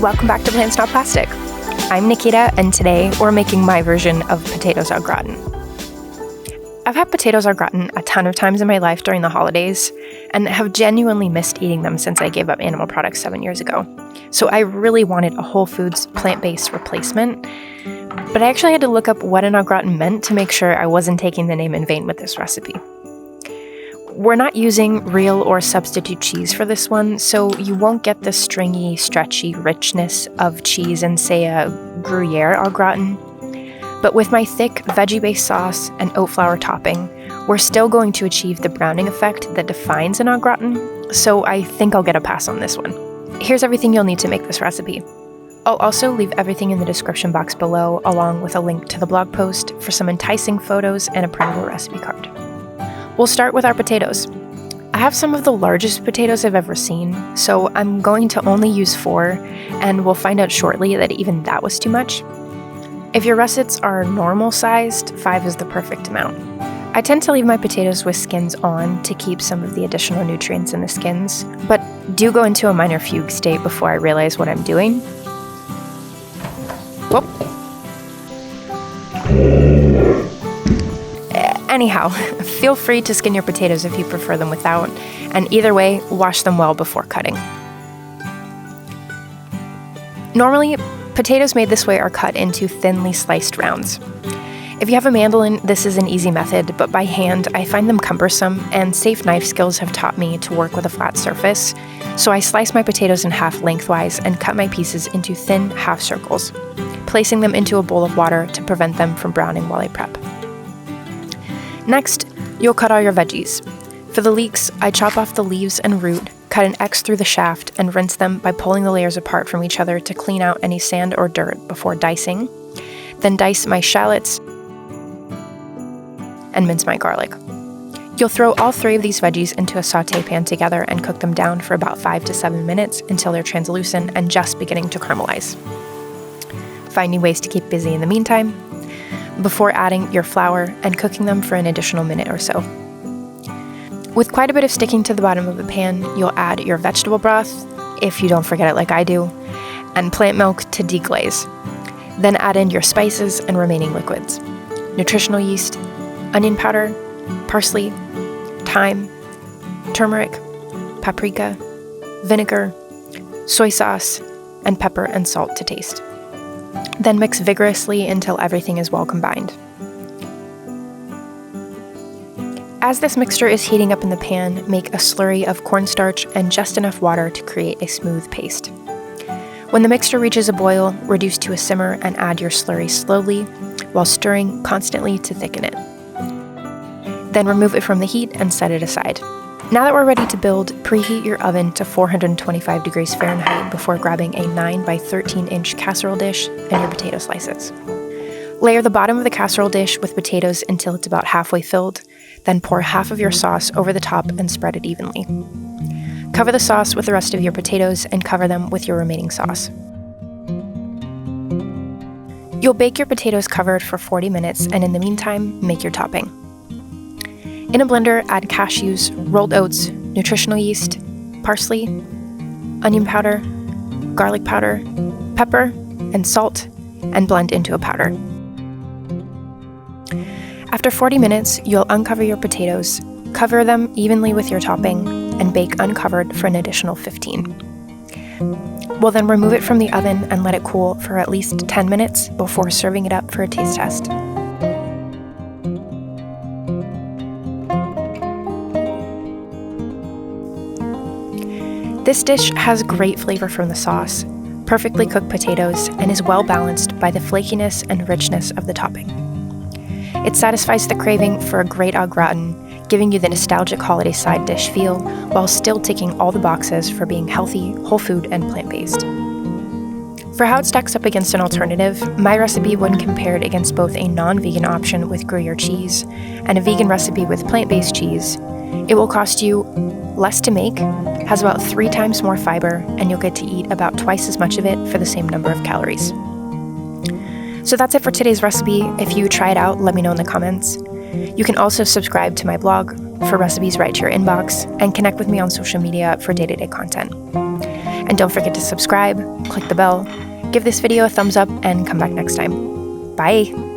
Welcome back to Plants Not Plastic. I'm Nikita, and today we're making my version of potatoes au gratin. I've had potatoes au gratin a ton of times in my life during the holidays, and have genuinely missed eating them since I gave up animal products 7 years ago. So I really wanted a whole foods, plant-based replacement, but I actually had to look up what an au gratin meant to make sure I wasn't taking the name in vain with this recipe. We're not using real or substitute cheese for this one, so you won't get the stringy, stretchy richness of cheese in, say, a Gruyere au gratin. But with my thick veggie-based sauce and oat flour topping, we're still going to achieve the browning effect that defines an au gratin, so I think I'll get a pass on this one. Here's everything you'll need to make this recipe. I'll also leave everything in the description box below, along with a link to the blog post for some enticing photos and a printable recipe card. We'll start with our potatoes. I have some of the largest potatoes I've ever seen, so I'm going to only use 4, and we'll find out shortly that even that was too much. If your russets are normal sized, 5 is the perfect amount. I tend to leave my potatoes with skins on to keep some of the additional nutrients in the skins, but do go into a minor fugue state before I realize what I'm doing. Whoop. Anyhow, feel free to skin your potatoes if you prefer them without, and either way, wash them well before cutting. Normally, potatoes made this way are cut into thinly sliced rounds. If you have a mandolin, this is an easy method, but by hand, I find them cumbersome, and safe knife skills have taught me to work with a flat surface, so I slice my potatoes in half lengthwise and cut my pieces into thin half circles, placing them into a bowl of water to prevent them from browning while I prep. Next, you'll cut all your veggies. For the leeks, I chop off the leaves and root, cut an X through the shaft, and rinse them by pulling the layers apart from each other to clean out any sand or dirt before dicing. Then dice my shallots and mince my garlic. You'll throw all 3 of these veggies into a sauté pan together and cook them down for about 5 to 7 minutes until they're translucent and just beginning to caramelize. Finding ways to keep busy in the meantime, before adding your flour and cooking them for an additional minute or so. With quite a bit of sticking to the bottom of the pan, you'll add your vegetable broth, if you don't forget it like I do, and plant milk to deglaze. Then add in your spices and remaining liquids: nutritional yeast, onion powder, parsley, thyme, turmeric, paprika, vinegar, soy sauce, and pepper and salt to taste. Then mix vigorously until everything is well combined. As this mixture is heating up in the pan, make a slurry of cornstarch and just enough water to create a smooth paste. When the mixture reaches a boil, reduce to a simmer and add your slurry slowly while stirring constantly to thicken it. Then remove it from the heat and set it aside. Now that we're ready to build, preheat your oven to 425 degrees Fahrenheit before grabbing a 9 by 13 inch casserole dish and your potato slices. Layer the bottom of the casserole dish with potatoes until it's about halfway filled, then pour half of your sauce over the top and spread it evenly. Cover the sauce with the rest of your potatoes and cover them with your remaining sauce. You'll bake your potatoes covered for 40 minutes, and in the meantime, make your topping. In a blender, add cashews, rolled oats, nutritional yeast, parsley, onion powder, garlic powder, pepper, and salt, and blend into a powder. After 40 minutes, you'll uncover your potatoes, cover them evenly with your topping, and bake uncovered for an additional 15. We'll then remove it from the oven and let it cool for at least 10 minutes before serving it up for a taste test. This dish has great flavor from the sauce, perfectly cooked potatoes, and is well balanced by the flakiness and richness of the topping. It satisfies the craving for a great au gratin, giving you the nostalgic holiday side dish feel while still ticking all the boxes for being healthy, whole food, and plant-based. For how it stacks up against an alternative, my recipe, when compared against both a non-vegan option with Gruyere cheese and a vegan recipe with plant-based cheese, it will cost you less to make, has about 3 times more fiber, and you'll get to eat about twice as much of it for the same number of calories. So that's it for today's recipe. If you try it out, let me know in the comments. You can also subscribe to my blog for recipes right to your inbox and connect with me on social media for day-to-day content. And don't forget to subscribe, click the bell, give this video a thumbs up, and come back next time. Bye!